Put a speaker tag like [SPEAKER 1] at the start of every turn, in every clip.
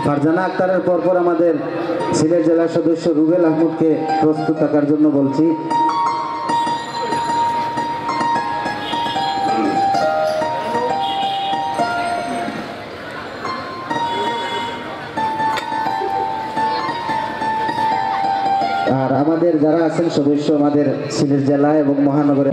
[SPEAKER 1] ফারজানা আক্তারের পরপর আমাদের সিলেট জেলার সদস্য রুবেল আহমদকে প্রস্তুত থাকার জন্য বলছি। আর আমাদের যারা আছেন সদস্য আমাদের সিলেট জেলা এবং মহানগরে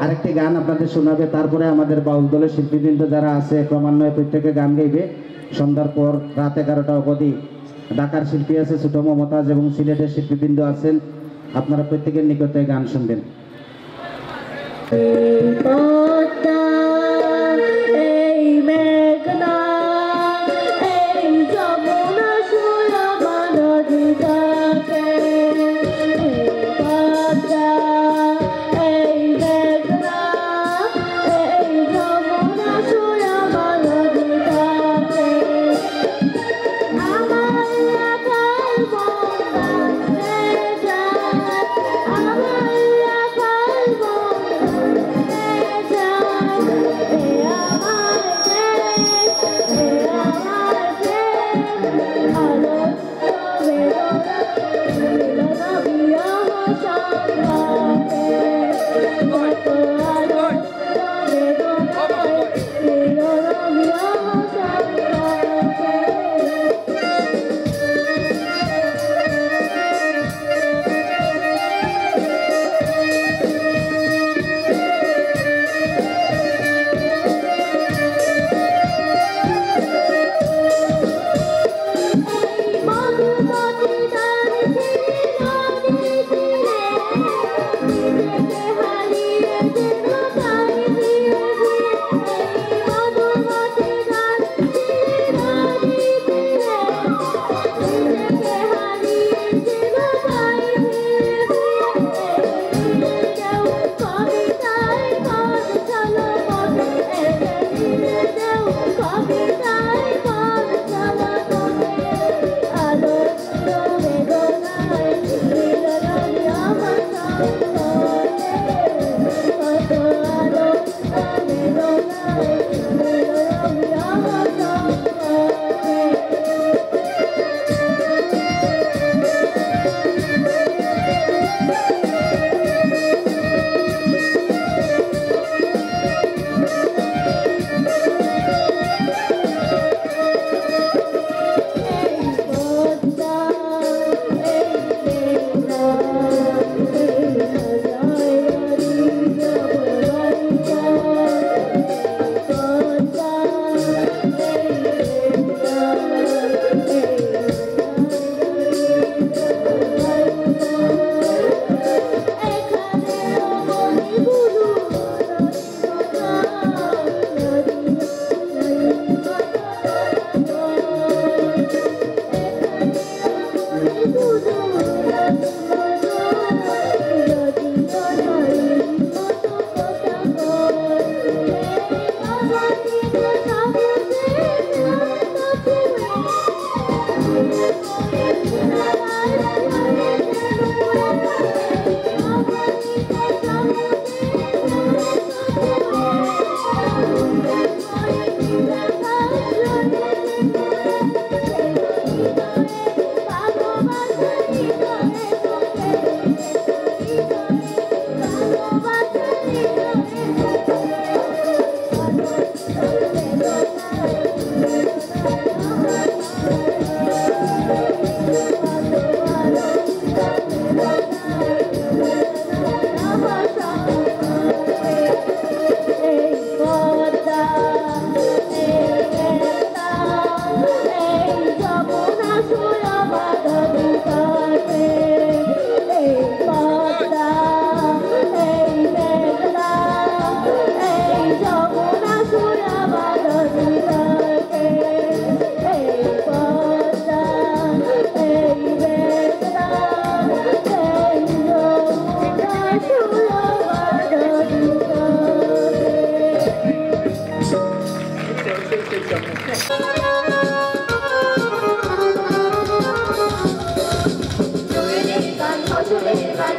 [SPEAKER 1] আরেকটি গান আপনাদের শোনাবে, তারপরে আমাদের বাউল দলের শিল্পীবৃন্দ যারা আছে ক্রমান্বয়ে প্রত্যেকে গান গাইবে। সন্ধ্যার পর রাত 11টা অবধি ঢাকার শিল্পী আছে ছোট মমতাজ এবং সিলেটের শিল্পীবৃন্দ আছেন, আপনারা প্রত্যেকের নিকটে গান শুনবেন।
[SPEAKER 2] আমার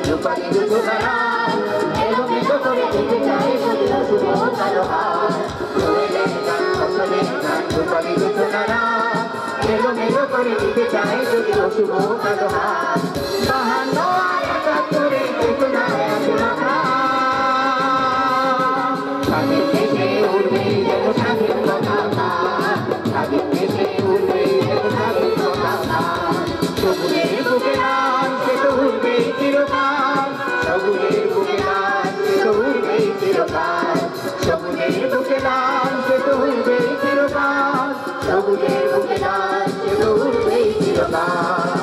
[SPEAKER 2] রূপালী দুটো তারা এলো মেলো করে দিতে চাই যদি শুভ কালো হাত কোয়েলের গান ফসলের গান রূপালী দুটো তারা এলো মেলো করে দিতে চাই যদি শুভ কালো হাত বাহান্ন আর ৭১ চেতনায় আছে মাথা স্বাধীন দেশে উঠবে যেন স্বাধীন পতাকা স্বাধীন দেশে উঠবে যেন স্বাধীন পতাকা সবুজের বুকে লাল সে তো উঠবেই চিরকাল সবুজের বুকে লাল সে তো উঠবেই চিরকাল সবুজের বুকে লাল সে তো উঠবেই চিরকাল সবুজের বুকে লাল সে তো উঠবেই চিরকাল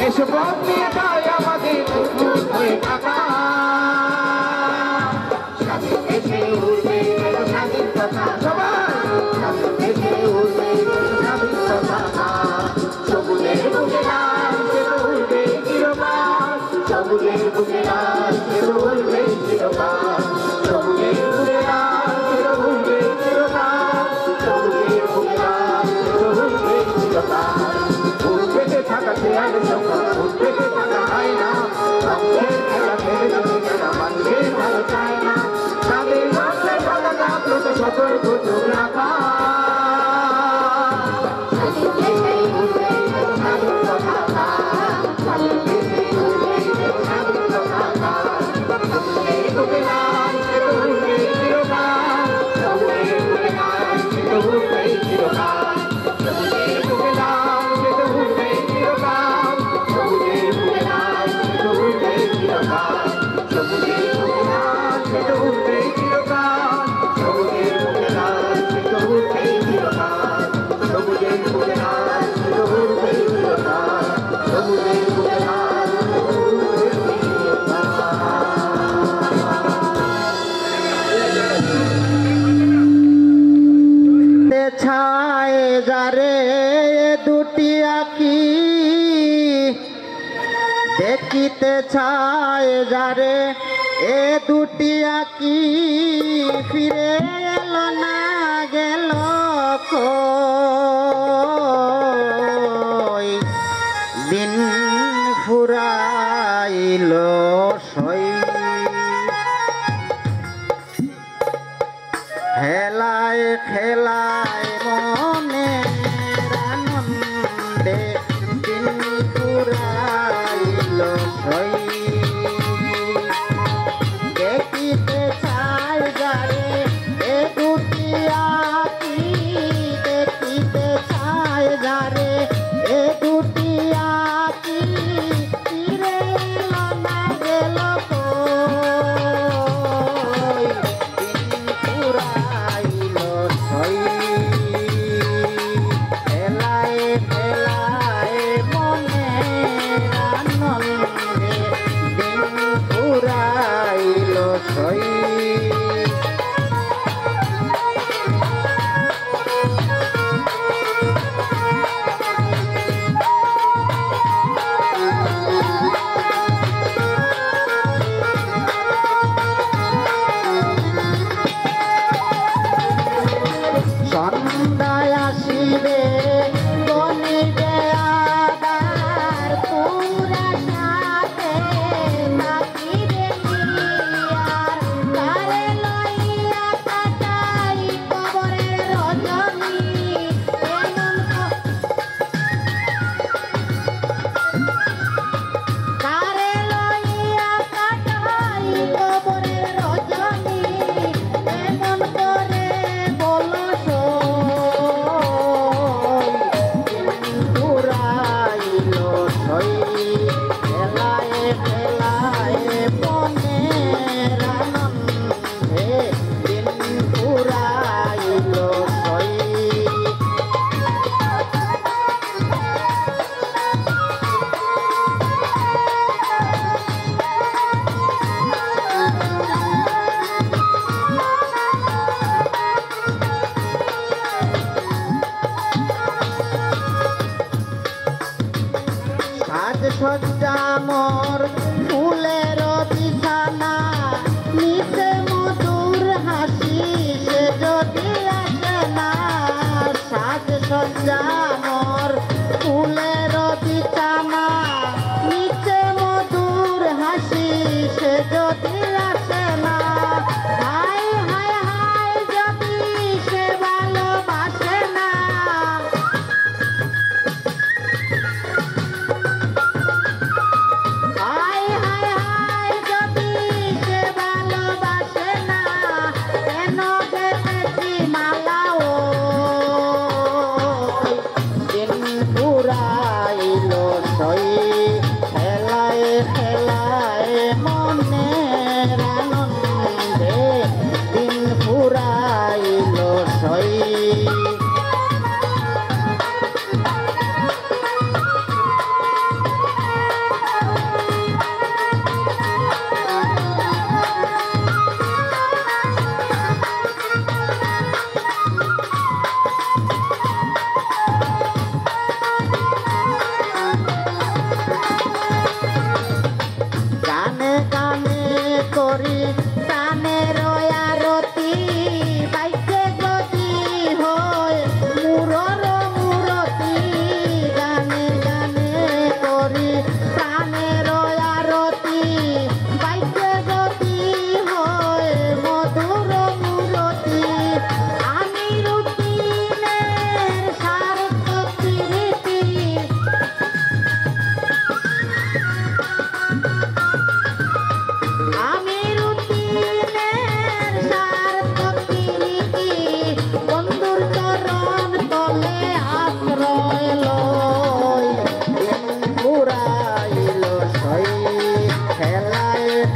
[SPEAKER 2] এসব নিয়ে তাই আমাদের হয়ে থাকা স্বাধীন দেশে উঠবে স্বাধীন কথা সবাই স্বাধীন দেশে উঠবে স্বাধীন পতাকা সবুজের বুকে লাল সে তো উঠবে চিরকাল সবুজের বুকে লাল সে তো উঠবে চিরকাল সবুজের বুকে লাল সে তো উঠবে চিরকাল সবুজের বুকে লাল সে তো উঠবে চিরকাল উঠবে থাকা চেয়ার সংখ্যা উঠবে থাকা হয় না মানুষের খেলা খেলে যদি খেলা মানুষের ভালো চায় না তাদের মাথায় থাকা কাপড় তো সতর্ক চোখ রাখা স্বাধীন দেশে উঠবে স্বাধীন পতাকা স্বাধীন দেশে উঠবে স্বাধীন পতাকা সবুজের বুকে লাল সে তো উঠবে চিরকাল সবুজের বুকে লাল সে তো উঠবে চিরকাল সবুজের বুকে লাল সে তো উঠবে চিরকাল সবুজের বুকে লাল সে তো উঠবে চিরকাল সবুজের বুকে লাল সে তো উঠবে চিরকাল সবুজের বুকে লাল সে তো উঠবে চিরকাল সবুজের বুকে লাল সে তো উঠবে চিরকাল সবুজের বুকে লাল সে তো উঠবে চিরকাল
[SPEAKER 1] ছায় যারে দুটি আঁকি দেখিতে ছায় যারে এ দুটি আঁকি ফিরে এলো না গেল কই দিন ফুরাইল সই খেলায় খেলায় মনের আনন্দে দিন ফুরাইল সই দেখিতে চাই যারে এ দুটি আঁকি দেখিতে চাই যারে এ দুটি আঁকি ফিরে এলো না গেল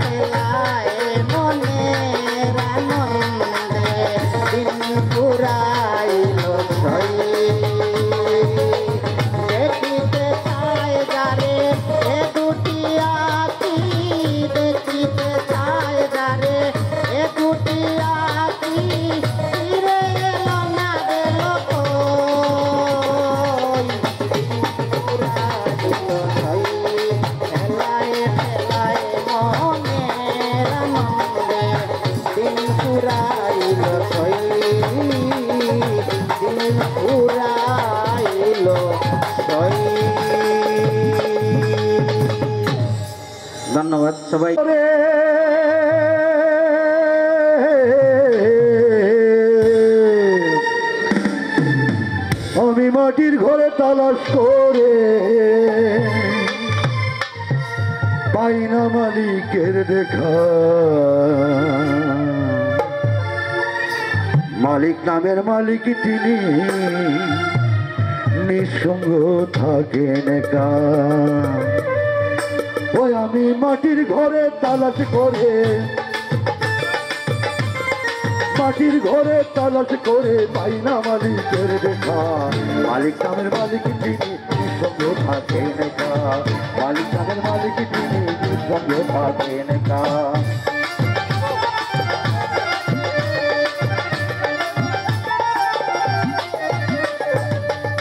[SPEAKER 2] খেলায় মনের আনন্দে দিন পুরাইল ছয় দেখিতে চায় যারে এ দুটি আঁখি দেখিতে চায় যারে এ দুটি আঁখি ফিরে এলো না গেল কই পুরাইল ছয় খেলায় খেলায় মনের আনন্দে দিন পুরাইল ছয় দিন পুরাইল ছয়।
[SPEAKER 1] ধন্যবাদ সবাই।
[SPEAKER 3] আমি মাটির ঘরে তালাশ করে পাই না মালিকের দেখা, মালিক নামের মালিক তিনি নিঃসঙ্গ থাকেন একা। ওই আমি মাটির ঘরে তালাশ করে মাটির ঘরে তালাশ করে পাই না মালিকের দেখা, মালিক নামের মালিক তিনি নিঃসঙ্গ থাকেন একা, মালিক নামের মালিক তিনি নিঃসঙ্গ থাকেন একা।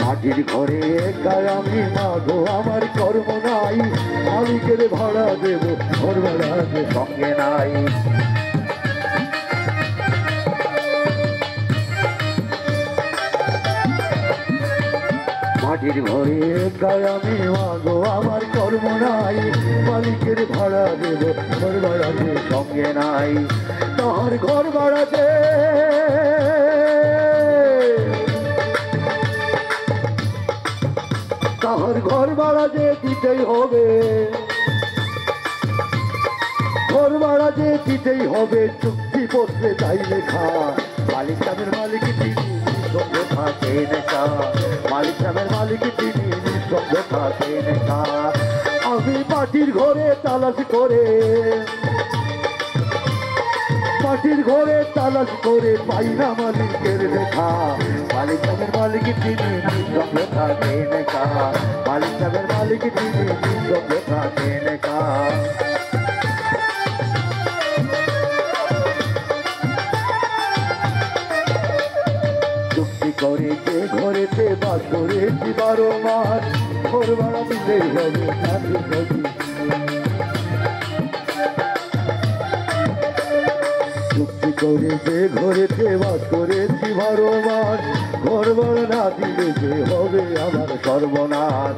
[SPEAKER 3] মাটির ঘরে একাই আমি মাগো আমার কর্ম নাই, মালিকের ভাড়া দেব ঘর ভাড়া যে সঙ্গে নাই। মাটির ঘরে একাই আমি মাগো আমার কর্ম নাই, মালিকের ভাড়া দেব ঘর ভাড়া যে সঙ্গে নাই। তাহার ঘর ভাড়া দে তাহার ঘর ভাড়া যে দিতেই হবে, ঘর ভাড়া যে দিতেই হবে, চুক্তি পত্রে তাই লেখা, মালিক নামের মালিক তিনি নিঃসঙ্গ থাকেন একা, মালিক নামের মালিক তিনি নিঃসঙ্গ থাকেন একা। আমি মাটির ঘরে তালাশ করে মাটির ঘরে তালাশ করে পাই না মালিকের দেখা, মালিক নামের মালিক তিনি নিঃসঙ্গ থাকেন একা, মালিক নামের মালিক তিনি নিঃসঙ্গ থাকেন একা। চুক্তি করেছে ঘরেতে বাস করেছি 12 মাস, ঘর ভাড়া দিতে হবে সাথে সাথে। চুক্তি করেছে ঘরেতে বাস করেছি 12 মাস, ঘর ভাড়া না দিলে যে হবে আমার সর্বনাশ।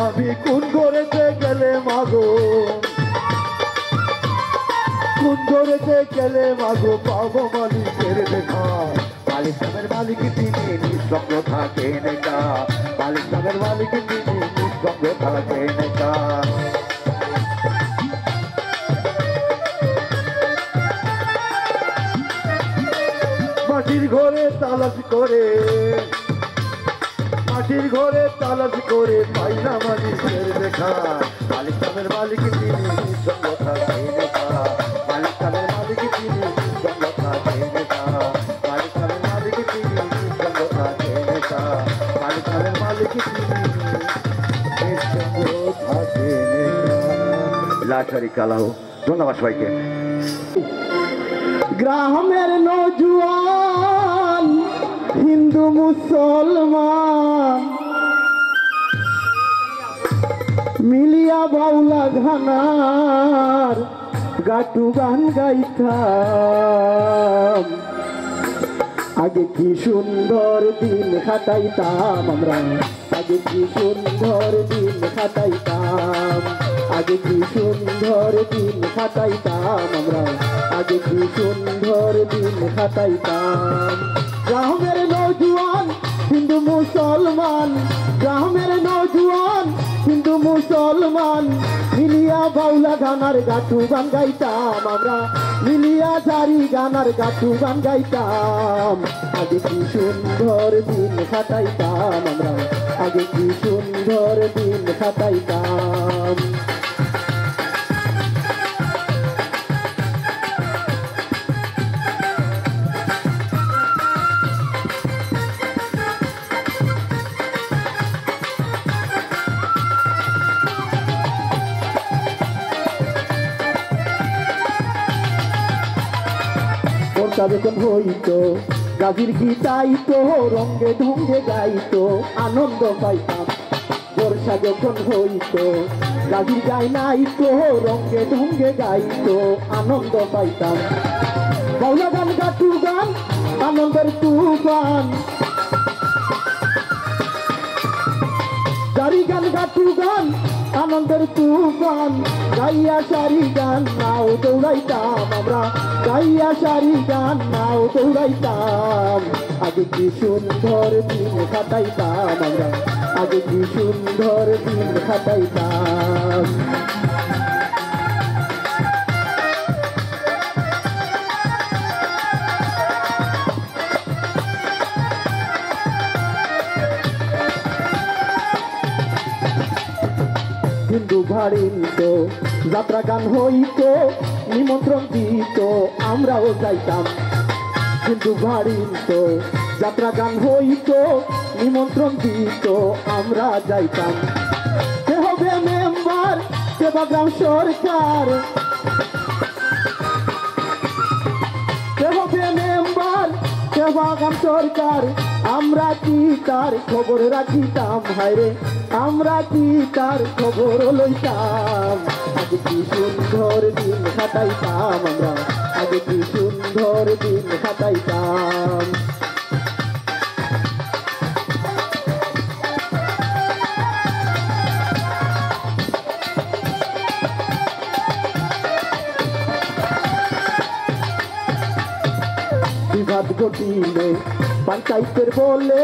[SPEAKER 3] আমি কোন ঘরেতে গেলে মাগো, কোন ঘরেতে গেলে মাগো পাবো মালিকের দেখা, মালিক নামের মালিক তিনি নিঃসঙ্গ থাকেন একা, মালিক নামের মালিক তিনি নিঃসঙ্গ থাকেন একা। মাটির ঘরে তালাশ করে মাটির ঘরে তালাশ করে পাই না মালিকের দেখা, মালিক নামের মালিক তিনি নিঃসঙ্গ থাকেন একা, মালিক নামের মালিক তিনি নিঃসঙ্গ থাকেন একা, মালিক নামের মালিক তিনি নিঃসঙ্গ থাকেন একা, মালিক নামের মালিক তিনি নিঃসঙ্গ থাকেন একা। লাশারি কালাও। ধন্যবাদ সবাইকে।
[SPEAKER 2] গ্রামের নৌজওয়ান হিন্দু মুসলমান মিলিয়া বাউলা ঘানার গাটু গান গাইতাম, আগে কি সুন্দর দিন কাটাইতাম আমরা, আগে কি সুন্দর দিন কাটাইতাম, আগে কি সুন্দর দিন কাটাইতাম আমরা, আগে কি সুন্দর দিন কাটাইতাম। গ্রামের নৌজওয়ান হিন্দু মুসলমান, গ্রামের নৌজওয়ান হিন্দু মুসলমান মিলিয়া বাউলা গানার গাটু গান গাইতাম আমরা, মিলিয়া জারি গানার গাটু গান গাইতাম, আগে কি সুন্দর দিন কাটাইতাম আমরা, আগে কি সুন্দর দিন কাটাইতাম।
[SPEAKER 4] জলসা যখন হইতো গাজির গীতাইতো রঙ্গে ঢঙ্গে গাইতো আনন্দ পাইতাম জলসা যখন হইতো গাজির গাই নাইতো রঙ্গে ঢঙ্গে গাইতো আনন্দ পাইতাম বাউলা গান গাটু গান আনন্দের তুফান জারি গান গাটু গান আনন্দের তুফান গাইয়া সারি গান নাও দৌড়াইতাম আমরা গাইয়া সারি গান নাও দৌড়াইতাম আগে কি সুন্দর দিন কাটাইতাম আমরা আগে কি সুন্দর দিন কাটাইতাম হিন্দু ভাড়িত যাত্রা গান হইতো নিমন্ত্রণ দিত আমরাও যাইতাম হিন্দু ভাড়িত যাত্রা গান হইতো নিমন্ত্রণ দিত আমরা যাইতাম কে হবে মেম্বার সেবাগ্রাম সরকার কে হবে মেম্বার সেবাগ্রাম সরকার আমরা কি তার খবর রাখিতাম হায়রে আমরা কি তার খবর লইতাম আগে কি সুন্দর দিন কাটাইতাম আমরা আগে কি সুন্দর দিন কাটাইতাম বিবাদ ঘটিলে পঞ্চায়েতের বলে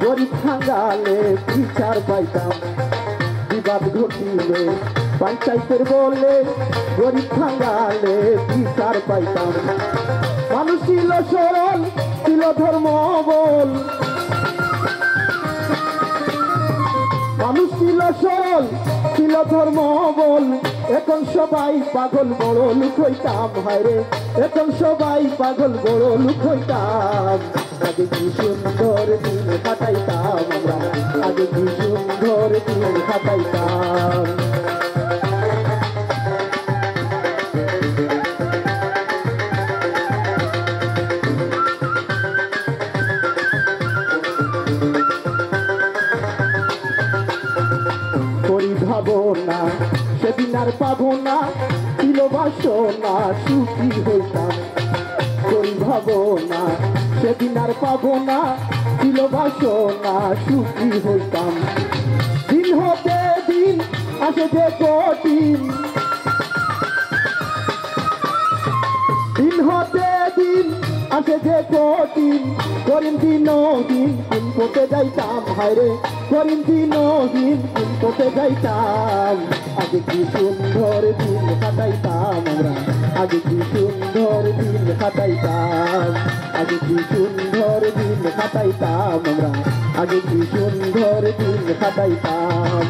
[SPEAKER 4] গরিব খাঙ্গালে বিচার পাইতাম বিবাদ ঘটিলে পঞ্চায়েতের বলে গরিব খাঙ্গালে বিচার পাইতাম মানুষ ছিল সরল ছিল ধর্ম বল মানুষ ছিল সরল ছিল ধর্ম বল এখন সবাই পাগল বড় লোক হইতাম হায়রে এখন সবাই পাগল বড় লোক হইতাম আগে কি সুন্দর দিন কাটাইতাম আমরা আগে কি সুন্দর দিন কাটাইতাম ভাবনা সেদিন আর পাবো না ছিল বাসনা সুখী হইতাম করি ভাবনা সেদিন আর পাবো না ছিল বাসনা সুখী হইতাম দিন হতে দিন আসে যে কঠিন দিন হতে দিন আসে যে কঠিন করিম দিনহীন দিন পথে যাইতাম হায়রে করিম দিনহীন দিন পথে যাইতাম আগে কি সুন্দর দিন কাটাইতাম আমরা আগে কি সুন্দর দিন কাটাইতাম আগে কি সুন্দর দিন কাটাইতাম আমরা আগে কি সুন্দর দিন কাটাইতাম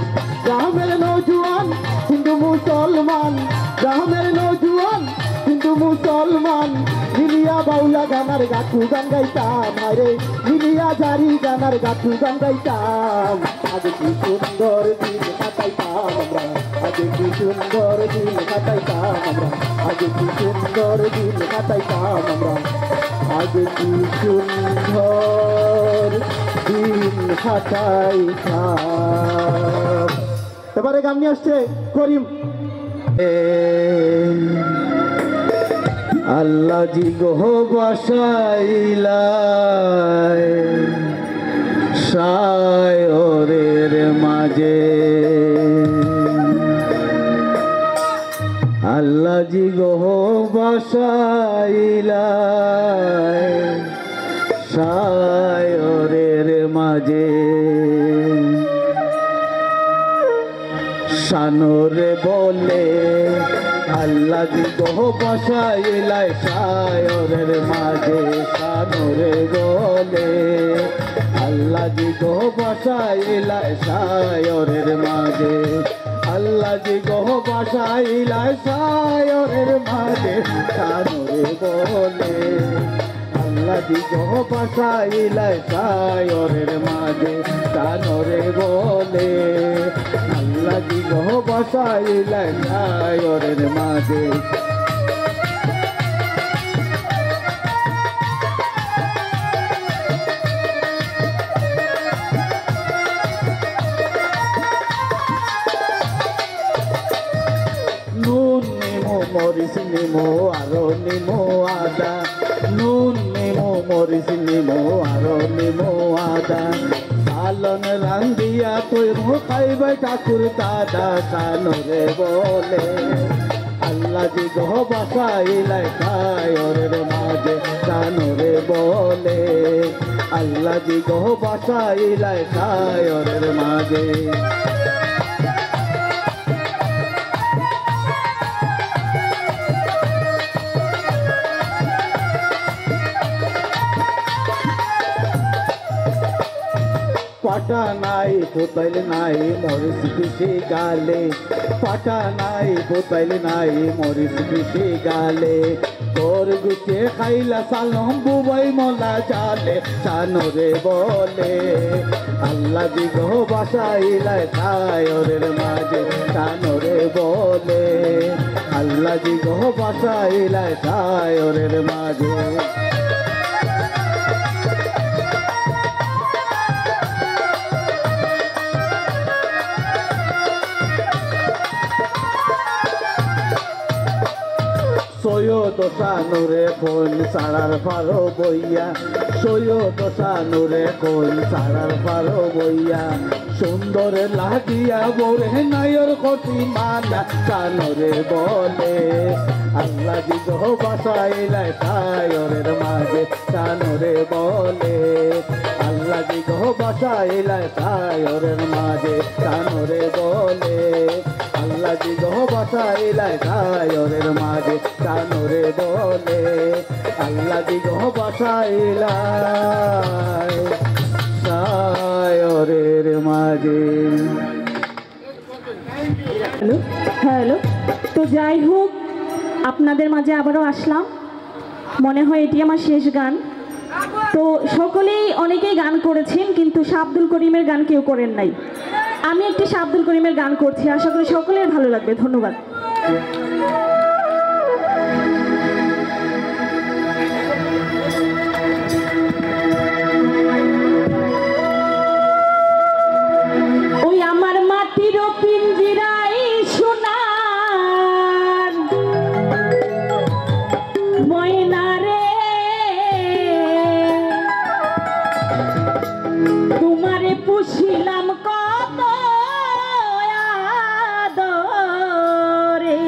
[SPEAKER 4] গ্রামের নৌজওয়ান হিন্দু মুসলমান গ্রামের নৌজওয়ান হিন্দু মুসলমান মিলিয়া বাউলা গানার গাথু গান গাইতাম আরে মিলিয়া জারি গানার গাথু গান গাইতাম আগে কি সুন্দর দিন কাটাইতাম আমরা আগে কি সুন্দর দিন কাটাইতাম আমরা আগে কি সুন্দর দিন কাটাইতাম আমরা আগে কি সুন্দর দিন কাটাইতাম এবারে গান নিয়ে আসছে করিম আল্লাহ জি গো বসাইলাই সায়রের মাঝে আল্লাহ জি গো বসাইলাই সায়রের মাঝে শানরে বলে আল্লাহ জি গো বসাইলাই সায়রের মাঝে শানরে বলে আল্লাহ জি গো বসাইলাই সায়রের মাঝে আল্লাহ জি গো বসাইলাই সায়রের মাঝে শানরে বলে আল্লাহ জি গো বসাইলাই সায়রের মাঝে শানরে বলে আল্লাহ জি গো বসাইলাই সায়রের মাঝে
[SPEAKER 1] নিমো আরো নিমো আদা, নুন নিমো মরিচ নিমো আরো নিমো আদা, সালন রান্দিয়া তুই খাইবে ঠাকুর দাদা কানরে বলে আল্লাহ জি গো বাসাইলাই খায়রের মাঝে কানরে বলে আল্লাহ জি গো বাসাইলাই খায়রের মাঝে। পাটা নাই বোতল নাই মরিচ পিসি গালে, পাটা নাই বোতল নাই মরিচ পিসি গালে, তোর গুছে খাইলা সালম বুবাই মলা জালে কানরে বলে আল্লাহ জি গো বাসাইলাই খায়রের মাঝে কানরে বলে আল্লাহ জি গো বাসাইলাই খায়রের মাঝে। সৈয়দ শানুরে কোন সারার ফারো বইয়া, সৈয়দ শানুরে কোন সারার ফারো বইয়া, সুন্দর লাগিয়া বরে নায়র কতি মানা কানরে বলে আল্লাহ জি গো বাসাইলাই খায়রের মাঝে কানরে বলে আল্লাহ জি গো বাসাইলাই খায়রের মাঝে কানরে বলে আল্লাহ জি গো বাসাইলাই খায়রের মাঝে কানরে বলে আল্লাহ জি গো বাসাইলাই খায়রের মাঝে।
[SPEAKER 5] হ্যালো হ্যালো, তো যাই হোক আপনাদের মাঝে আবারও আসলাম, মনে হয় এটি আমার শেষ গান। তো সকলেই অনেকেই গান করেছেন কিন্তু শাহ আব্দুল করিমের গান কেউ করেন নাই। আমি একটি শাহ আব্দুল করিমের গান করছি, আশা করি সকলের ভালো লাগবে। ধন্যবাদ। ওই আমার মাটির পিঞ্জিরাই সোনার ময়না রে, তোমারে পুষিলাম কত আদরে,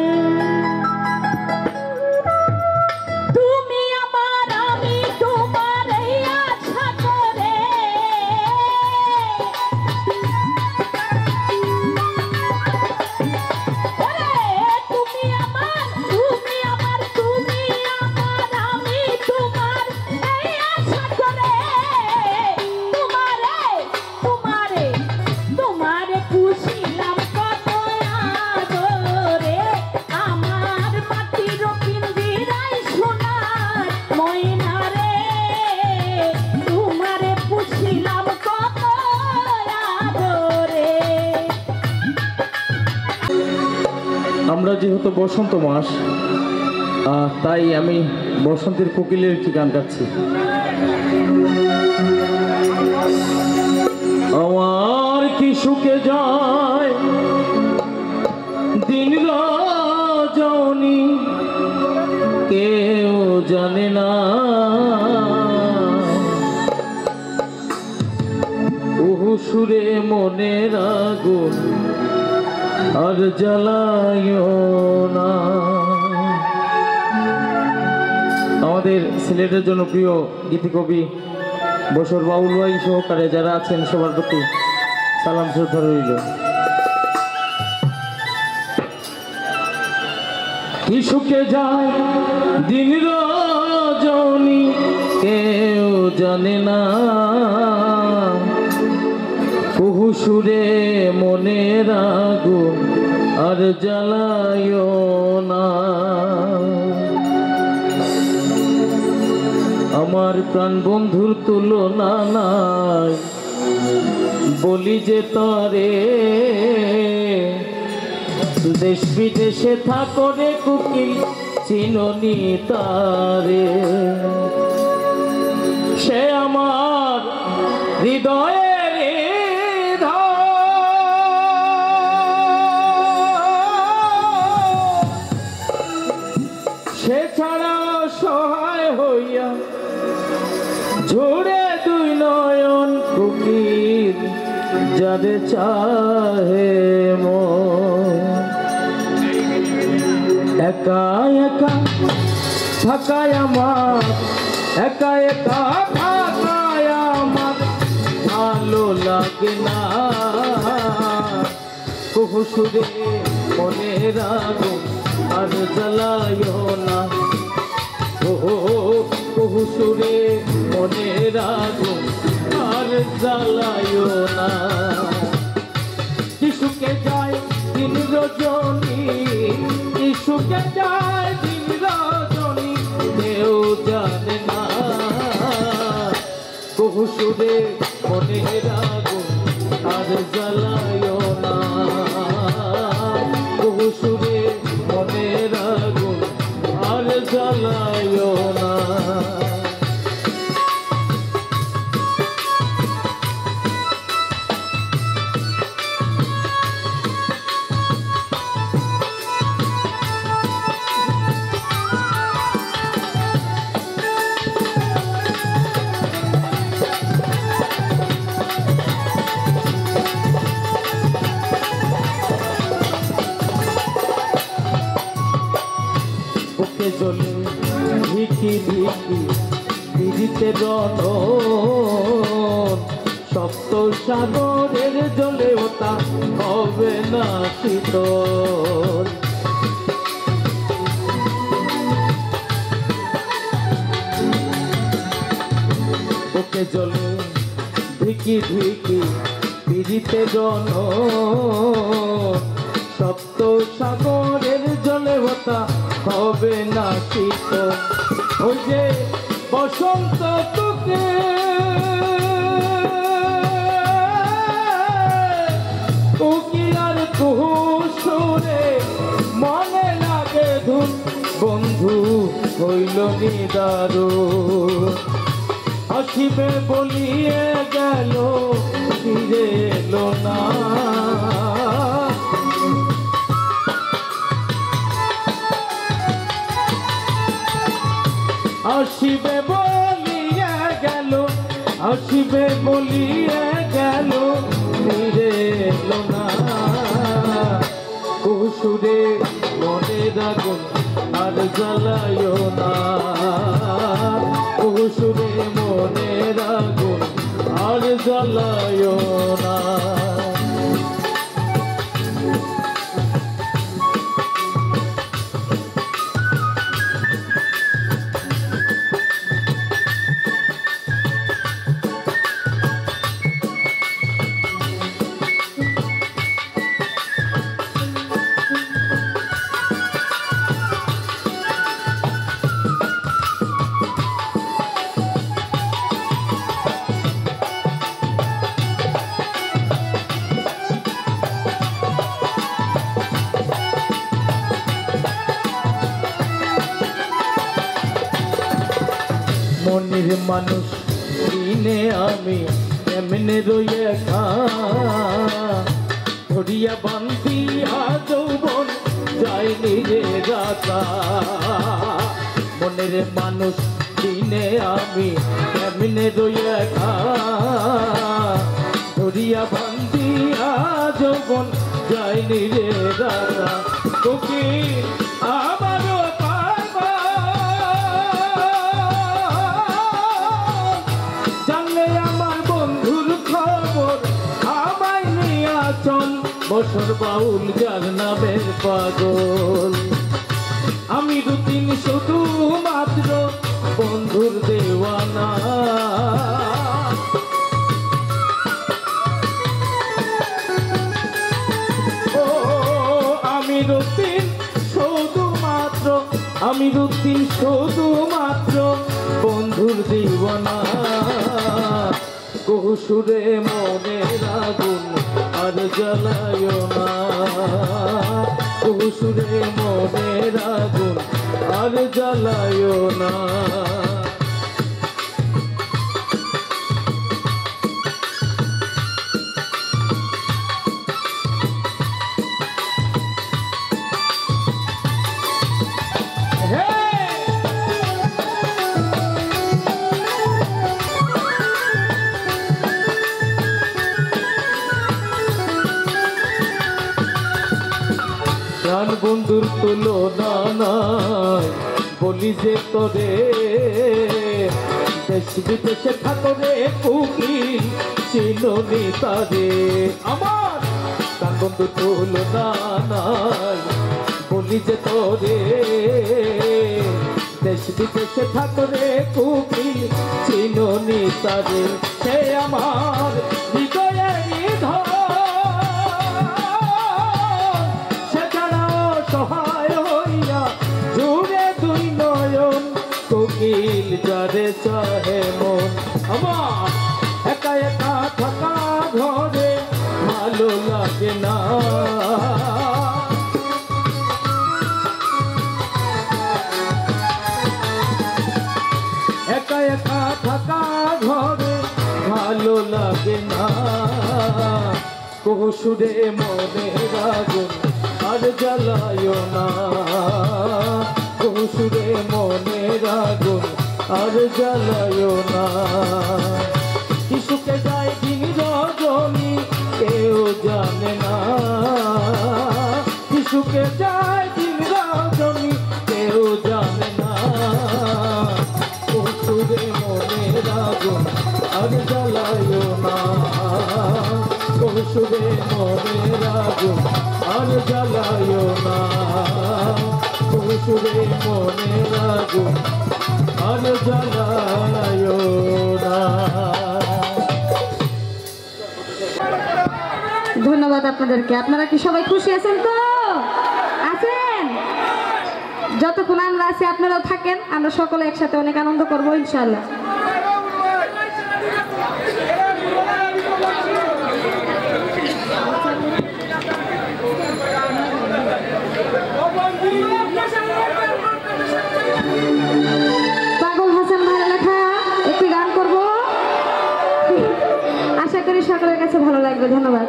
[SPEAKER 5] তুমি আমার আমি তোমার এই আশা করে, তুমি আমার আমি তোমার এই আশা করে, তোমারে পুষিলাম কত আদরে, আমার মাটির পিঞ্জিরাই সোনার ময়না রে, তোমারে পুষিলাম কত আদরে।
[SPEAKER 6] আমরা যেহেতু বসন্ত মাস, তাই আমি বসন্তের কোকিলের একটি গান গাচ্ছি। আমার কি সুখে যায় দিন রজনী, কেউ জানে না উহু সুরে মনের আগুন আর জ্বালায়ও না। আমাদের সিলেটের জনপ্রিয় গীতিকবি বসর বাউল ভাই সহকারে যারা আছেন সবার প্রতি সালাম শ্রদ্ধা রইল। কি সুখে যায় দিন রজনী, কেউ জানে না কুহু সুরে মনের আগুন আর জ্বালায়ও না। আমার প্রাণ বন্ধুর তুলনা নাই, বলি যে তরে দেশ বিদেশে থাকো রে কুকিল চিননি তারে, সে আমার হৃদয়ে সে ছাড়া সহায় হইয়া ঝরে দুই নয়ন কুকির যারে চাহে মন। একা একা থাকায় আমার, একা একা থাকায় আমার ভালো লাগে না। কুহু সুরে মনে রাগো আর জ্বালায়ও না। কুহু সুরে মনে রাগো আর জ্বালায়ও না। যিশুকে যায় দিন রজনী, যিশুকে যায় দিন রজনী, কেউ জানে না। কুহু সুরে মনে রাগো আর জ্বালায়ও না। কুহু সুরে মনে রাগো আর জ্বালায়ও না। বুকে জ্বলে ধিকি ধিকি পিড়িতে রণ, সপ্ত সাগরের জলে ওটা হবে না শীতল। বুকে জ্বলে ধিকি ধিকি পিড়িতে রণ, সপ্ত সাগরের জলে ওটা হবে না শীতল। ওই যে বসন্ত তোকে কোকিলার কুহু সুরে মনে লাগে ধুন, বন্ধু হইল নিদারুণ। আসিবে বলিয়ে গেল ফিরে এলো না। আসিবে বলিয়ে গেল, আসিবে বলিয়ে গেল ফিরে এলো না। কুহু সুরে মনে রাগো আর জ্বালায়ও না। কুহু সুরে মনে রাগো আর জ্বালায়ও না। মনের মানুষ দিনে আমি এমনে রয়ে একা, ধরিয়া বান্ধিয়া যৌবন যায়নি রে রাতা। মনের মানুষ দিনে আমি এমনে রয়ে একা, ধরিয়া বান্ধিয়া যৌবন যায়নি রে রাতা। তোকে আমারও পারবা জানলে আমার বন্ধুর খবর আমায় নিয়া চল। বছর বাউল যার নামের পাগল, আমি দুদিন শুধু মাত্র বন্ধুর দেওয়ানা। ও আমি দুদিন শুধুমাত্র, আমি দুদিন শুধুমাত্র বন্ধুর দেওয়ানা। কুহু সুরে মনে রাগুন আর জ্বালায়ও না। কুহু সুরে মনে রাগুন আর জ্বালায়ও না। হে প্রাণ বন্ধুর তুলনা নাই বলি যে তোরে দেশ বিদেশে থাকো রে কুকিল চিননি তারে আমার প্রাণ বন্ধুর তুলনা নাই বলি যে তোরে দেশ বিদেশে থাকো রে কুকিল চিননি তারে সে আমার হৃদয়ে নিধন সহায় হইয়া জুড়ে দুই নয়ন কোকিল যারে চাহে মন আমার একা একা থাকা ঘরে ভালো লাগে না একা একা থাকা ঘরে ভালো লাগে না কহুসুরে মনে রাগুন আর জ্বালায় না কহুসুরে মনে রাগুন আর জ্বালায় না শিশুকে যায় দিন রজনী কেউ জানে না শিশুকে যায় দিন রজনী কেউ জানে না কহুসুরে মনে রাগুন আর জ্বালায় না কহুসুরে মনে রাগুন আর জ্বালায় না কহুসুরে মনে রাগুন আর জ্বালায় না।
[SPEAKER 5] ধন্যবাদ আপনাদেরকে। আপনারা কি সবাই খুশি আছেন তো? আছেন? যতক্ষণ আমরা আছি আপনারাও থাকেন, আমরা সকলে একসাথে অনেক আনন্দ করবো ইনশাআল্লাহ। পাগল হাসান ভাইয়ের লেখা একটি গান করব, আশা করি সকলের কাছে ভালো লাগবে। ধন্যবাদ।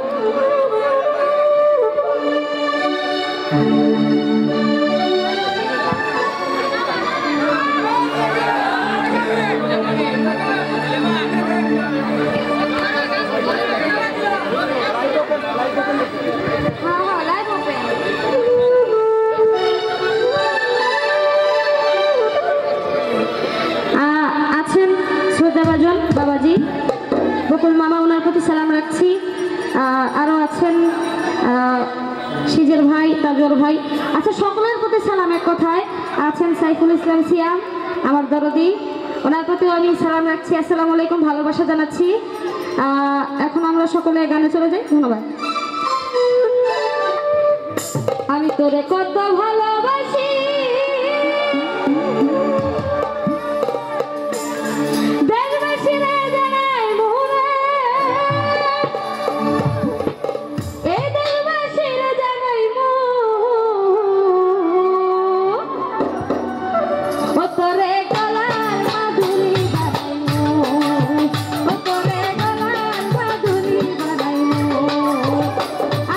[SPEAKER 5] আছেন শ্রদ্ধাভাজন বাবাজি বকুল মামা, ওনার প্রতি সালাম রাখছি। আরও আছেন সিজের ভাই, তাজর ভাই, আচ্ছা সকলের প্রতি সালাম। এক কথায় আছেন সাইফুল ইসলাম সিয়াম, আমার দরদি, ওনার প্রতিও আমি সালাম রাখছি। আসসালামু আলাইকুম, ভালোবাসা জানাচ্ছি। এখন আমরা সকলে গানে চলে যাই। ধন্যবাদ। আমি তোরে কত ভালোবাসি,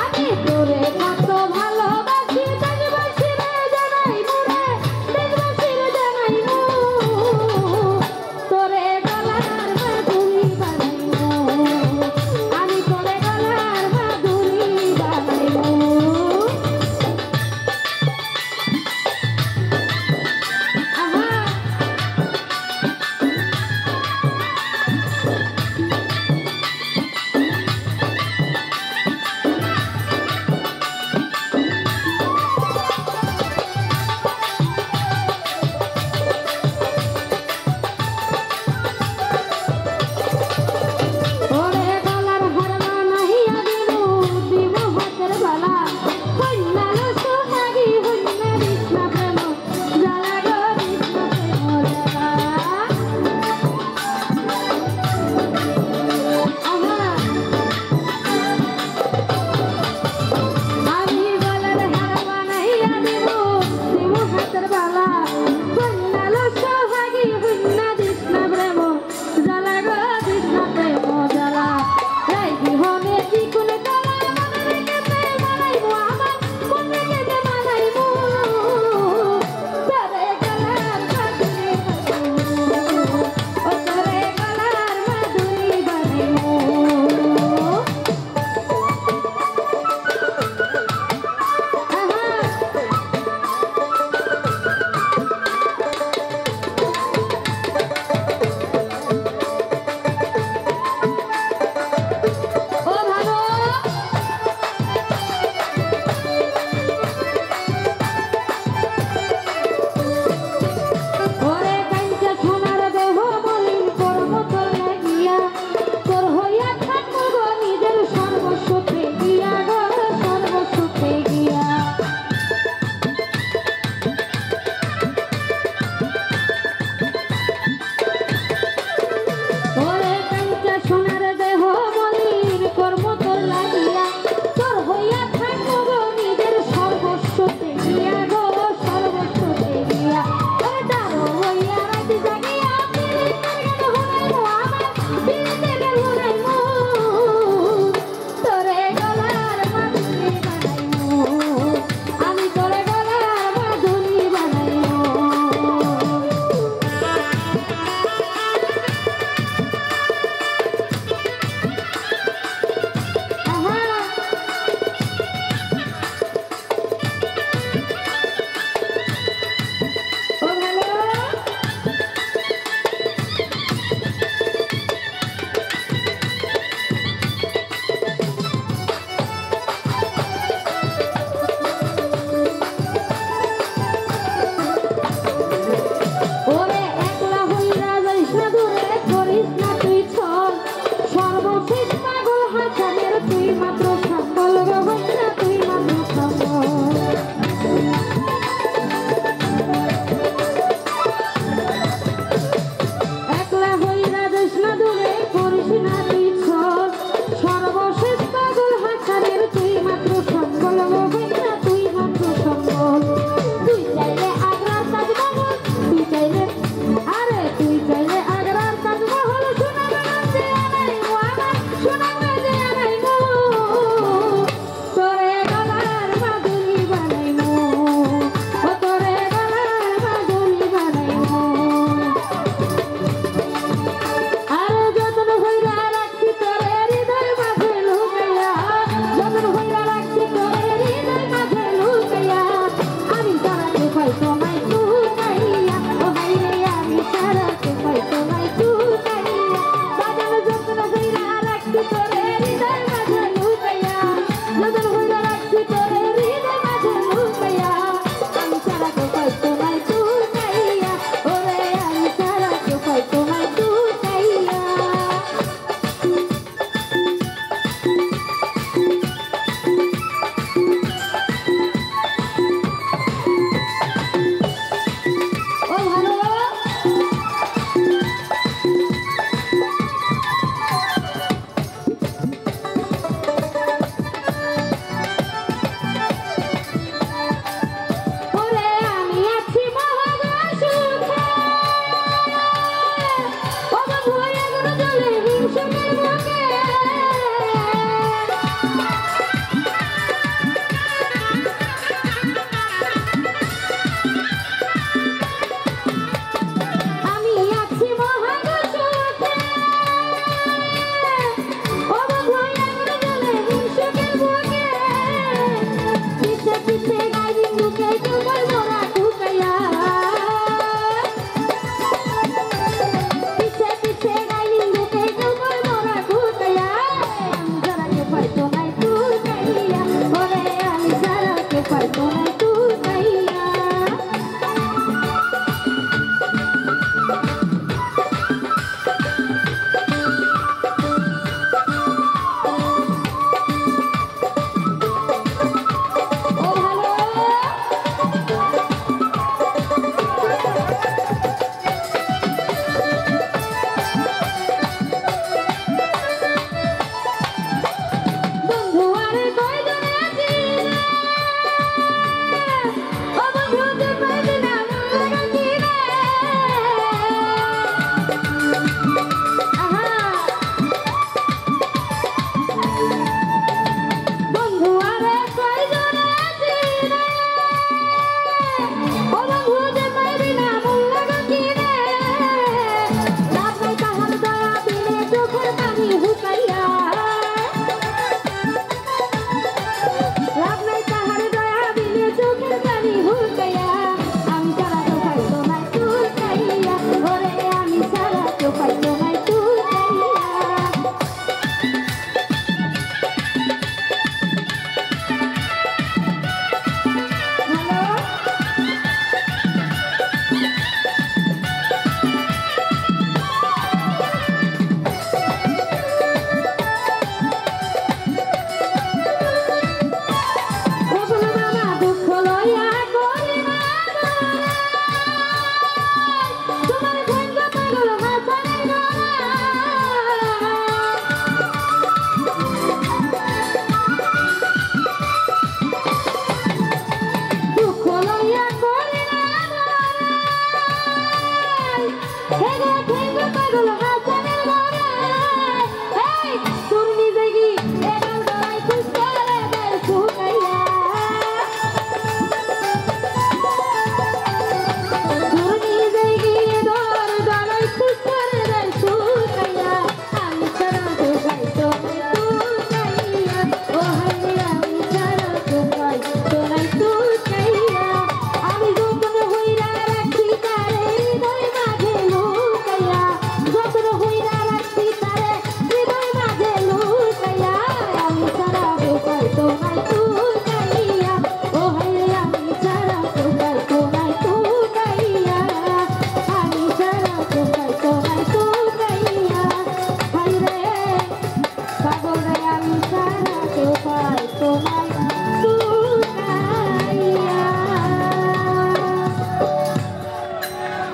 [SPEAKER 7] আমি তোরে কত ভালোবাসি,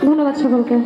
[SPEAKER 5] ধন্যবাদ সকলকে।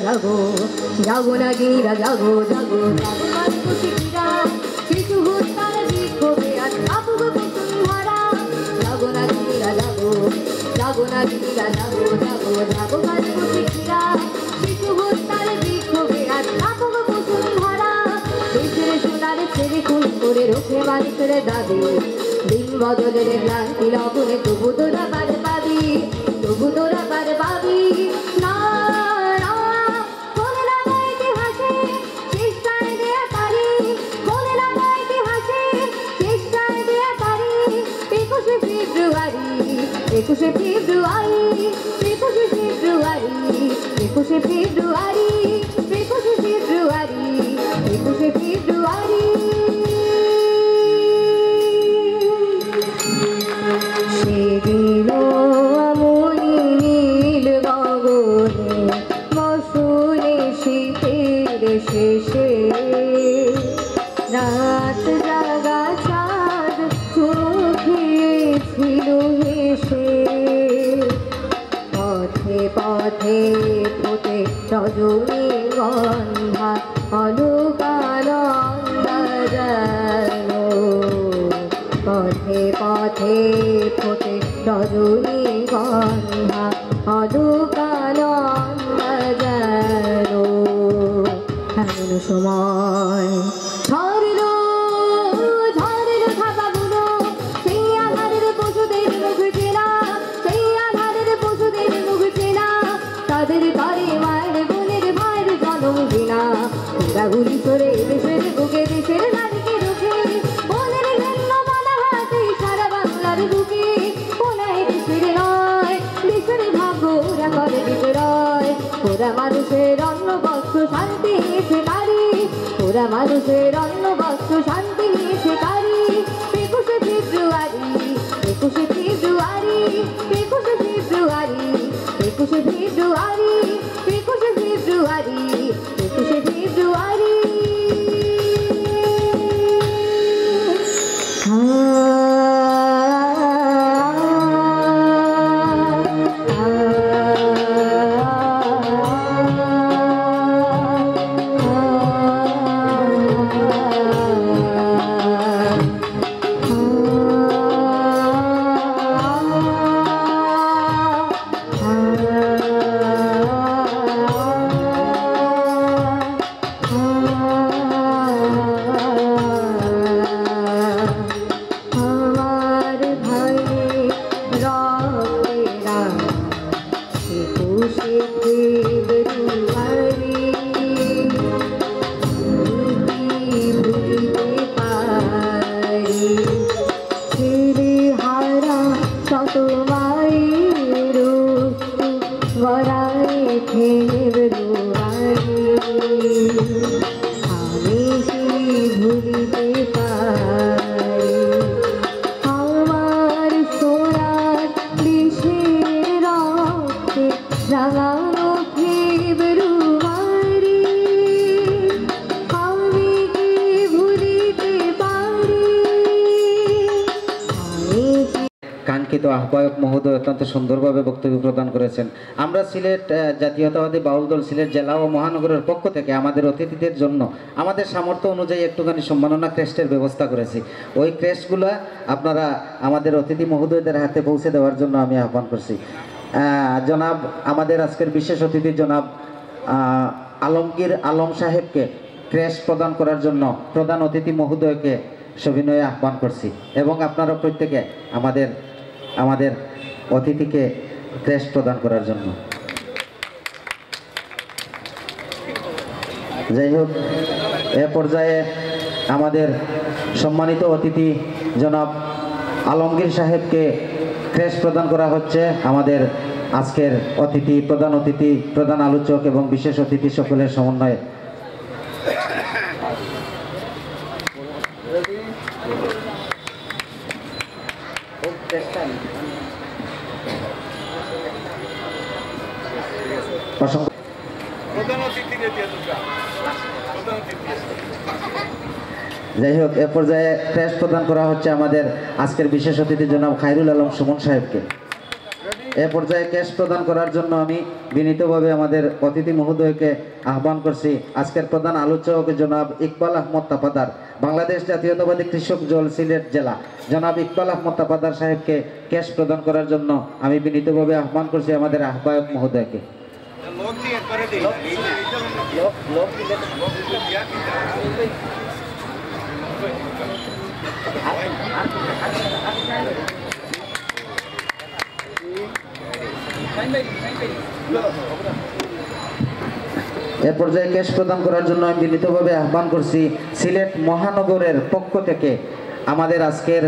[SPEAKER 2] জাগো জাগো না গিরা জাগো জাগো কিছু হুতার বিক্ষোভে আজ আপুগ কুসুম ভরা জাগো না গিরা জাগো জাগো না গিরা জাগো জাগো জাগো বাজবো শিখিরা কিছু হুতার বিক্ষোভে আজ আপুগ কুসুম ভরা দেশের সোনার ছেড়ে খুন করে রোখে মানুষের দাবি দিন বদলের ক্লান্তি লবণে তবু তোরা পার পাবি তবু তোরা পার পাবি না একুশে ফেব্রুয়ারি একুশে ফেব্রুয়ারি একুশে ফেব্রুয়ারি একুশে ফেব্রুয়ারি একুশে ফেব্রুয়ারি সেদিন আমনি নীল গগনে মৌসুমে শীতের শেষে রাত জাগা চাঁদ চোখে ছিল হেসে পথে পথে ফোটে রজনী গন্ধা অলকানন্দা যেন পথে পথে ফোটে রজনী গন্ধা অলকানন্দা যেন এমন সময় ঝড়লো ঝড়লো থাকাগুলো আমরা মানুষের অন্ন বস্ত্র শান্তি শিকারী 21শে ফেব্রুয়ারি 21শে ফেব্রুয়ারি 21শে ফেব্রুয়ারি 21শে ফেব্রুয়ারি 21শে ফেব্রুয়ারি 21শে ফেব্রুয়ারি
[SPEAKER 1] কাঙ্ক্ষিত আহ্বায়ক মহোদয় অত্যন্ত সুন্দরভাবে বক্তব্য প্রদান করেছেন। আমরা সিলেট জাতীয়তাবাদী বাউল দল সিলেট জেলা ও মহানগরের পক্ষ থেকে আমাদের অতিথিদের জন্য আমাদের সামর্থ্য অনুযায়ী একটুখানি সম্মাননা ক্রেস্টের ব্যবস্থা করেছি। ওই ক্রেস্টগুলো আপনারা আমাদের অতিথি মহোদয়দের হাতে পৌঁছে দেওয়ার জন্য আমি আহ্বান করছি। জনাব আমাদের আজকের বিশেষ অতিথি জনাব আলমগীর আলম সাহেবকে ক্রেস্ট প্রদান করার জন্য প্রধান অতিথি মহোদয়কে সবিনয়ে আহ্বান করছি এবং আপনারা প্রত্যেকে আমাদের অতিথিকে ক্রেস্ট প্রদান করার জন্য। যাই হোক, এ পর্যায়ে আমাদের সম্মানিত অতিথি জনাব আলমগীর সাহেবকে ক্রেস্ট প্রদান করা হচ্ছে। আমাদের আজকের অতিথি, প্রধান আলোচক এবং বিশেষ অতিথি সকলের সমন্বয়ে। যাই হোক, এ পর্যায়ে ক্রেস্ট প্রদান করা হচ্ছে আমাদের আজকের বিশেষ অতিথি জনাব খায়রুল আলম সুমন সাহেবকে। এ পর্যায়ে ক্রেস্ট প্রদান করার জন্য আমি বিনীতভাবে আমাদের অতিথি মহোদয়কে আহ্বান করছি। আজকের প্রধান আলোচক জনাব ইকবাল আহমদ তাপাদার, বাংলাদেশ জাতীয়তাবাদী কৃষক দল সিলেট জেলা, জনাব ইকবাল আহমদ তাপাদার সাহেবকে ক্রেস্ট প্রদান করার জন্য আমি বিনীতভাবে আহ্বান করছি আমাদের আহ্বায়ক মহোদয়কে। এ পর্যায়ে ক্রেস্ট প্রদান করার জন্য আমি বিনীতভাবে আহ্বান করছি সিলেট মহানগরের পক্ষ থেকে আমাদের আজকের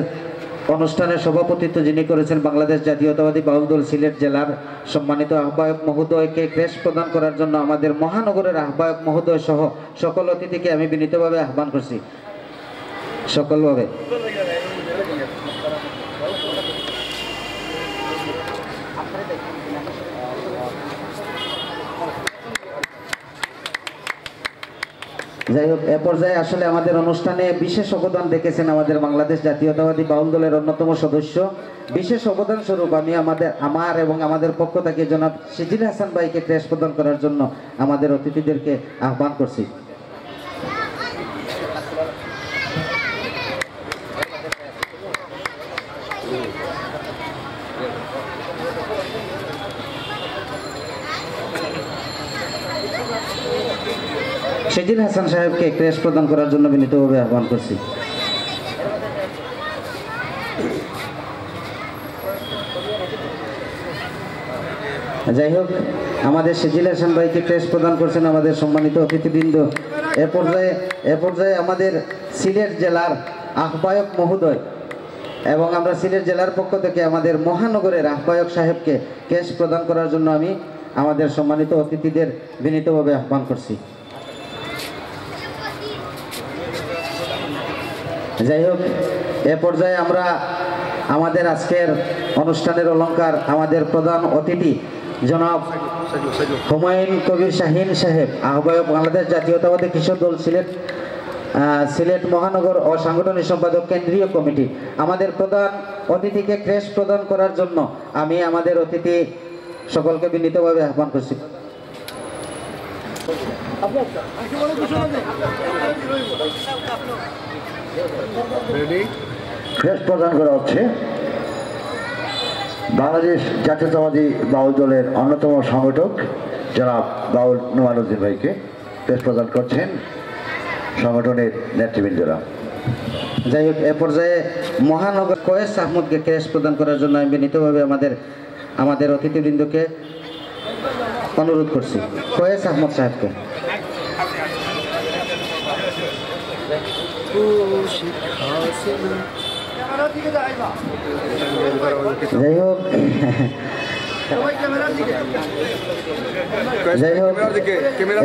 [SPEAKER 1] অনুষ্ঠানের সভাপতিত্ব যিনি করেছেন বাংলাদেশ জাতীয়তাবাদী বাউল দল সিলেট জেলার সম্মানিত আহ্বায়ক মহোদয়কে ক্রেস্ট প্রদান করার জন্য আমাদের মহানগরের আহ্বায়ক মহোদয় সহ সকল অতিথিকে আমি বিনীতভাবে আহ্বান করছি সকলভাবে। যাই হোক, এ পর্যায়ে আসলে আমাদের অনুষ্ঠানে বিশেষ অবদান রেখেছেন আমাদের বাংলাদেশ জাতীয়তাবাদী বাউল দলের অন্যতম সদস্য। বিশেষ অবদান স্বরূপ আমি আমার এবং আমাদের পক্ষ থেকে জনাব সিজিল হাসান ভাইকে ক্রেস্ট প্রদান করার জন্য আমাদের অতিথিদেরকে আহ্বান করছি। সিজিল হাসান সাহেবকে ক্রেস্ট প্রদান করার জন্য বিনীতভাবে আহ্বান করছি। যাই হোক, আমাদের সিজিল হাসান ভাইকে ক্রেস্ট প্রদান করছেন আমাদের সম্মানিত অতিথিবৃন্দ। এ পর্যায়ে আমাদের সিলেট জেলার আহ্বায়ক মহোদয় এবং আমরা সিলেট জেলার পক্ষ থেকে আমাদের মহানগরের আহ্বায়ক সাহেবকে ক্রেস্ট প্রদান করার জন্য আমি আমাদের সম্মানিত অতিথিদের বিনীতভাবে আহ্বান করছি। যাই হোক, এ পর্যায়ে আমরা আমাদের আজকের অনুষ্ঠানের অলংকার আমাদের প্রধান অতিথি জনাব হুমায়ুন কবির শাহিন সাহেব, আহ্বায়ক বাংলাদেশ জাতীয়তাবাদী কৃষক দল সিলেট মহানগর ও সাংগঠনিক সম্পাদক কেন্দ্রীয় কমিটি, আমাদের প্রধান অতিথিকে ক্রেস্ট প্রদান করার জন্য আমি আমাদের অতিথি সকলকে বিনীতভাবে আহ্বান করছি।
[SPEAKER 3] ক্রেস্ট প্রদান করা হচ্ছে বাংলাদেশ জাতীয়তাবাদী বাউল দলের অন্যতম সংগঠক জনাব বাউল নোমানুদ্দিন ভাইকে ক্রেস্ট প্রদান করছেন সংগঠনের নেতৃবৃন্দরা।
[SPEAKER 1] যাই হোক, এ পর্যায়ে মহানগর কয়েস আহমদকে ক্রেস্ট প্রদান করার জন্য আমি বিনীতভাবে আমাদের অতিথিবৃন্দকে অনুরোধ করছি। কয়েস আহমদ সাহেবকে। যাই হোক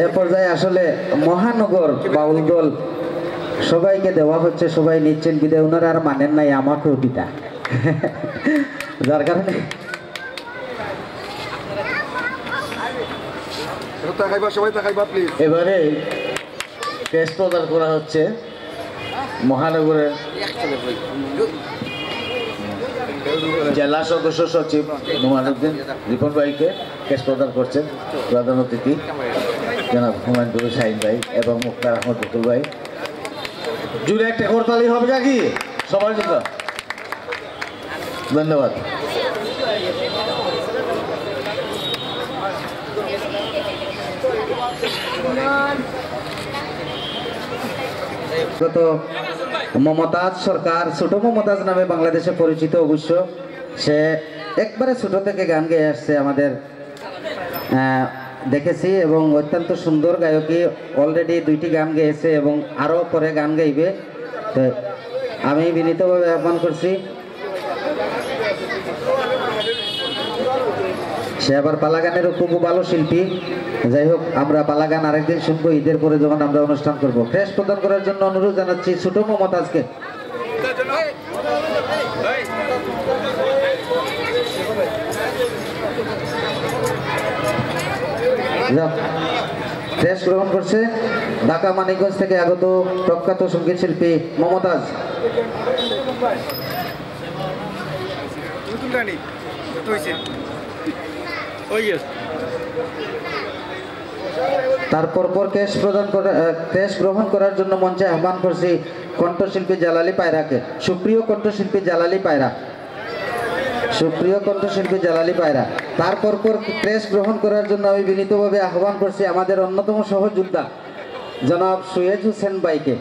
[SPEAKER 1] এ পর্যায়ে আসলে মহানগর বাউল দল সবাইকে দেওয়া হচ্ছে, সবাই নিচ্ছেন বিদায়, ওনারা আর মানেন নাই আমাকেও দিতা, যার কারণে
[SPEAKER 3] এবারে ক্রেস্ট প্রদান করা হচ্ছে মহানগরের জেলা সদস্য সচিব নোমানুদ্দিন রিপন ভাইকে ক্রেস্ট প্রদান করছেন প্রধান অতিথি জনাব হুমায়ুন কবির শাহিন ভাই এবং মুক্তার আহমদ বকুল ভাই। জুড়ে একটা করতালি হবে নাকি সবার জন্য? ধন্যবাদ।
[SPEAKER 1] গত মমতাজ সরকার, ছোট মমতাজ নামে বাংলাদেশে পরিচিত, অবশ্য সে একবারে ছোট থেকে গান গেয়ে আসছে, আমাদের দেখেছি, এবং অত্যন্ত সুন্দর গায়কী, অলরেডি 2টি গান গেয়েছে এবং আরও পরে গান গাইবে। তো আমি বিনীতভাবে আহ্বান করছি, সে আবার পালা গানেরও খুব ভালো শিল্পী। যাই হোক, আমরা পালা গান আরেকদিন শুনবো, ঈদের পরে যখন আমরা অনুষ্ঠান করবো। ক্রেস্ট প্রদান করার জন্য অনুরোধ জানাচ্ছি ছোট মমতাজকে। ক্রেস্ট গ্রহণ করছে ঢাকা মানিকগঞ্জ থেকে আগত প্রখ্যাত সঙ্গীত শিল্পী মমতাজ। তারপর ক্রেস্ট গ্রহণ করার জন্য মঞ্চে আহ্বান করছি কণ্ঠশিল্পী জালালি পায়রাকে, সুপ্রিয় কণ্ঠশিল্পী জালালি পায়রা, সুপ্রিয় কণ্ঠশিল্পী জালালি পায়রা। তারপর ক্রেস্ট গ্রহণ করার জন্য আমি বিনীতভাবে আহ্বান করছি আমাদের অন্যতম সহযোদ্ধা জনাব সুয়েজ হোসেন ভাইকে,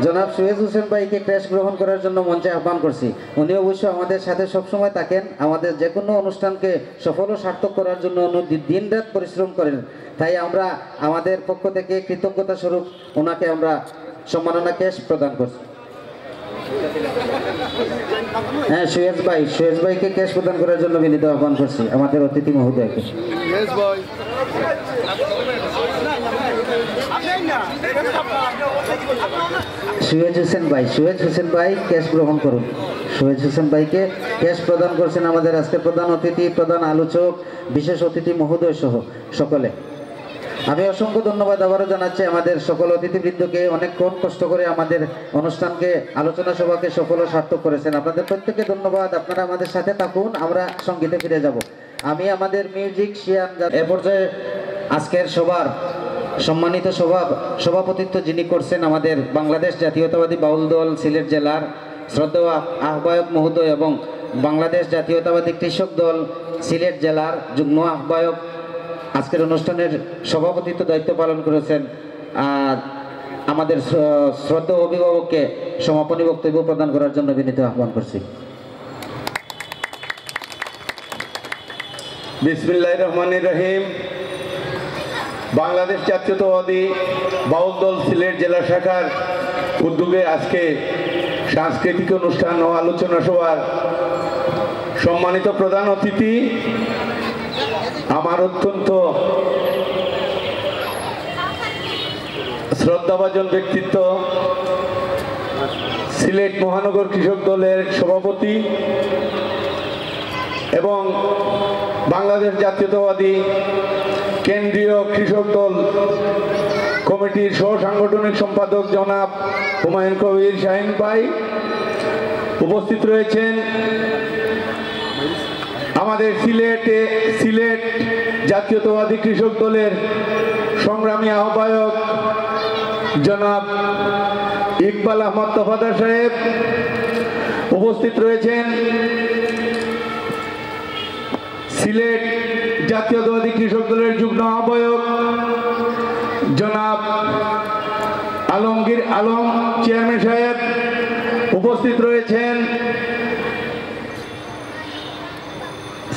[SPEAKER 1] জনাব সুয়েজ হোসেন ভাইকে ক্রেস্ট গ্রহণ করার জন্য মঞ্চে আহ্বান করছি। উনি অবশ্য আমাদের সাথে সবসময় থাকেন, আমাদের যে কোনো অনুষ্ঠানকে সফল ও সার্থক করার জন্য দিন রাত পরিশ্রম করেন। তাই আমরা আমাদের পক্ষ থেকে কৃতজ্ঞতা স্বরূপ ওনাকে আমরা সম্মাননা ক্রেস্ট প্রদান করছি। হ্যাঁ, সুয়েজ ভাইকে ক্রেস্ট প্রদান করার জন্য বিনীত আহ্বান করছি আমাদের অতিথি মহোদয়কে। সুয়েজ হোসেন ভাই ক্রেস্ট গ্রহণ করুন। সুয়েজ হোসেন ভাইকে ক্রেস্ট প্রদান করছেন আমাদের আজকে প্রধান অতিথি, প্রধান আলোচক, বিশেষ অতিথি মহোদয় সহ সকলে। আমি অসংখ্য ধন্যবাদ আবারও জানাচ্ছি আমাদের সকল অতিথিবৃন্দকে, অনেকক্ষণ কষ্ট করে আমাদের অনুষ্ঠানকে, আলোচনা সভাকে সফল ও সার্থক করেছেন। আপনাদের প্রত্যেককে ধন্যবাদ। আপনারা আমাদের সাথে থাকুন, আমরা সঙ্গীতে ফিরে যাব। আমি আমাদের মিউজিশিয়ান এ পর্যায়ে আজকের সবার সম্মানিত সভাপতিত্ব যিনি করছেন আমাদের বাংলাদেশ জাতীয়তাবাদী বাউল দল সিলেট জেলার শ্রদ্ধেয় আহ্বায়ক মহোদয় এবং বাংলাদেশ জাতীয়তাবাদী কৃষক দল সিলেট জেলার যুগ্ম আহ্বায়ক আজকের অনুষ্ঠানের সভাপতিত্ব দায়িত্ব পালন করেছেন। আর আমাদের শ্রদ্ধেয় অভিভাবককে সমাপনী বক্তব্য প্রদান করার জন্য বিনীত আহ্বান করছি।
[SPEAKER 7] বিসমিল্লাহির রহমানির রহিম। বাংলাদেশ জাতীয়তাবাদী বাউল দল সিলেট জেলা শাখার উদ্যোগে আজকে সাংস্কৃতিক অনুষ্ঠান ও আলোচনা সভার সম্মানিত প্রধান অতিথি, আমার অত্যন্ত শ্রদ্ধাভাজন ব্যক্তিত্ব সিলেট মহানগর কৃষক দলের সভাপতি এবং বাংলাদেশ জাতীয়তাবাদী কেন্দ্রীয় কৃষক দল কমিটির সহ সাংগঠনিক সম্পাদক জনাব হুমায়ুন কবির শাহিন ভাই উপস্থিত রয়েছেন। আমাদের সিলেট জাতীয়তাবাদী কৃষক দলের সংগ্রামী আহ্বায়ক জনাব ইকবাল আহমদ তফাদার সাহেব উপস্থিত রয়েছেন। সিলেট জাতীয়তাবাদী কৃষক দলের যুগ্ম আহ্বায়ক জনাব আলমগীর আলম চেয়ারম্যান সাহেব উপস্থিত রয়েছেন।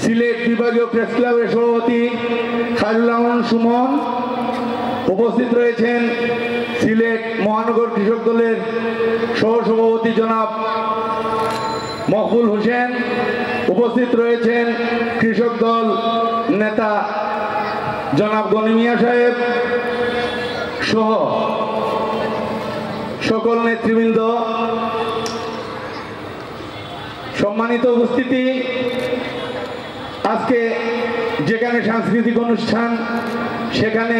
[SPEAKER 7] সিলেট বিভাগীয় প্রেস ক্লাবের সভাপতি খায়রুল আলম সুমন উপস্থিত রয়েছেন। সিলেট মহানগর কৃষক দলের সহসভাপতি জনাব মকবুল হোসেন উপস্থিত রয়েছেন। কৃষক দল নেতা জনাব গনি মিয়া সাহেব সহ সকল নেতৃবৃন্দ, সম্মানিত উপস্থিতি, আজকে যেখানে সাংস্কৃতিক অনুষ্ঠান সেখানে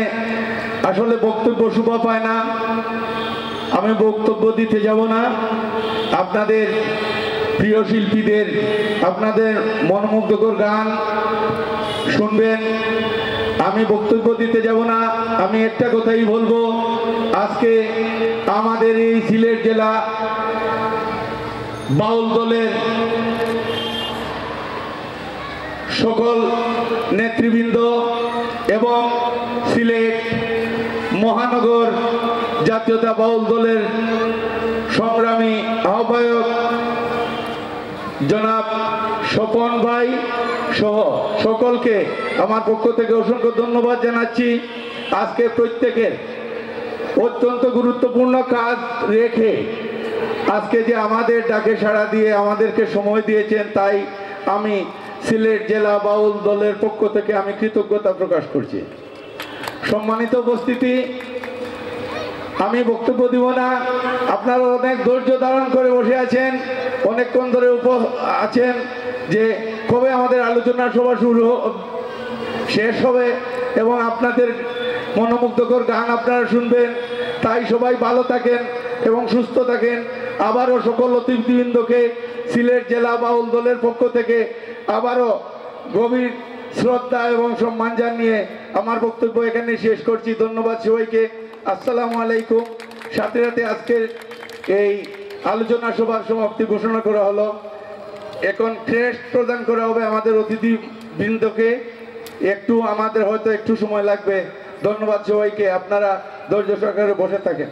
[SPEAKER 7] আসলে বক্তব্য শোভা পায় না। আমি বক্তব্য দিতে যাব না, আপনাদের প্রিয় শিল্পীদের আপনাদের মনোমুগ্ধকর গান শুনবেন। আমি বক্তব্য দিতে যাব না, আমি একটা কথাই বলবো, আজকে আমাদের এই সিলেট জেলা বাউল দলের সকল নেতৃবৃন্দ এবং সিলেট মহানগর জাতীয়তা বাউল দলের সংগ্রামী আহ্বায়ক জনাব স্বপন ভাই সহ সকলকে আমার পক্ষ থেকে অসংখ্য ধন্যবাদ জানাচ্ছি। আজকে প্রত্যেকের অত্যন্ত গুরুত্বপূর্ণ কাজ রেখে আজকে যে আমাদের ডাকে সাড়া দিয়ে আমাদেরকে সময় দিয়েছেন, তাই আমি সিলেট জেলা বাউল দলের পক্ষ থেকে আমি কৃতজ্ঞতা প্রকাশ করছি। সম্মানিত উপস্থিতি, আমি বক্তব্য দিব না, আপনারা অনেক ধৈর্য ধারণ করে বসে আছেন, অনেকক্ষণ ধরে আছেন যে কবে আমাদের আলোচনা সভা শেষ হবে এবং আপনাদের মনোমুগ্ধকর গান আপনারা শুনবেন। তাই সবাই ভালো থাকেন এবং সুস্থ থাকেন। আবারও সকল অতিথিবৃন্দকে সিলেট জেলা বাউল দলের পক্ষ থেকে আবারও গভীর শ্রদ্ধা এবং সম্মান জানিয়ে আমার বক্তব্য এখানে শেষ করছি। ধন্যবাদ সবাইকে। আসসালামু আলাইকুম। সাথে সাথে আজকের এই আলোচনা সভার সমাপ্তি ঘোষণা করা হলো। এখন ক্রেস্ট প্রদান করা হবে আমাদের অতিথিবৃন্দকে। আমাদের হয়তো একটু সময় লাগবে। ধন্যবাদ সবাইকে। আপনারা ধৈর্য সহকারে বসে থাকেন।